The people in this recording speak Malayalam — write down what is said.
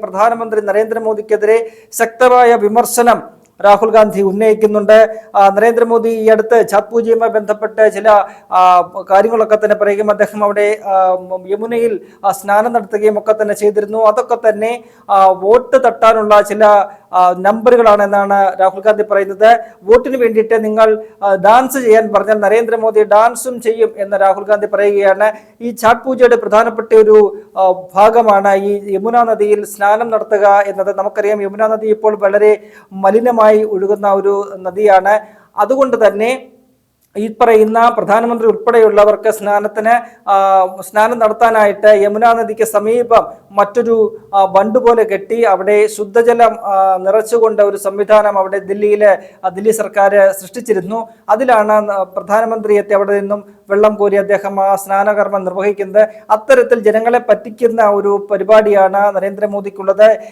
പ്രധാനമന്ത്രി നരേന്ദ്രമോദിക്കെതിരെ ശക്തമായ വിമർശനം രാഹുൽ ഗാന്ധി ഉന്നയിക്കുന്നുണ്ട്. നരേന്ദ്രമോദി ഈ അടുത്ത് ഛാത് പൂജയുമായി ബന്ധപ്പെട്ട് ചില കാര്യങ്ങളൊക്കെ തന്നെ പറയുകയും അദ്ദേഹം അവിടെ യമുനയിൽ സ്നാനം നടത്തുകയും ഒക്കെ തന്നെ ചെയ്തിരുന്നു. അതൊക്കെ തന്നെ വോട്ട് തട്ടാനുള്ള ചില നമ്പറുകളാണെന്നാണ് രാഹുൽ ഗാന്ധി പറയുന്നത്. വോട്ടിന് വേണ്ടിയിട്ട് നിങ്ങൾ ഡാൻസ് ചെയ്യാൻ പറഞ്ഞാൽ നരേന്ദ്രമോദി ഡാൻസും ചെയ്യും എന്ന് രാഹുൽ ഗാന്ധി പറയുകയാണ്. ഈ ഛാത് പൂജയുടെ പ്രധാനപ്പെട്ട ഒരു ഭാഗമാണ് ഈ യമുന നദിയിൽ സ്നാനം നടത്തുക എന്നത്. നമുക്കറിയാം, യമുന നദി ഇപ്പോൾ വളരെ മലിനമായി ഒഴുകുന്ന ഒരു നദിയാണ്. അതുകൊണ്ട് തന്നെ ഈ പറയുന്ന പ്രധാനമന്ത്രി ഉൾപ്പെടെയുള്ളവർക്ക് സ്നാനം നടത്താനായിട്ട് യമുനാ നദിക്ക് സമീപം മറ്റൊരു ബണ്ട് പോലെ കെട്ടി അവിടെ ശുദ്ധജലം നിറച്ചുകൊണ്ട് ഒരു സംവിധാനം അവിടെ ദില്ലി സർക്കാർ സൃഷ്ടിച്ചിരുന്നു. അതിലാണ് പ്രധാനമന്ത്രി എത്തി അവിടെ നിന്നും വെള്ളം കോരി അദ്ദേഹം ആ സ്നാനകർമ്മം നിർവഹിക്കുന്നത്. അത്തരത്തിൽ ജനങ്ങളെ പറ്റിക്കുന്ന ഒരു പരിപാടിയാണ് നരേന്ദ്രമോദിക്കുള്ളത്.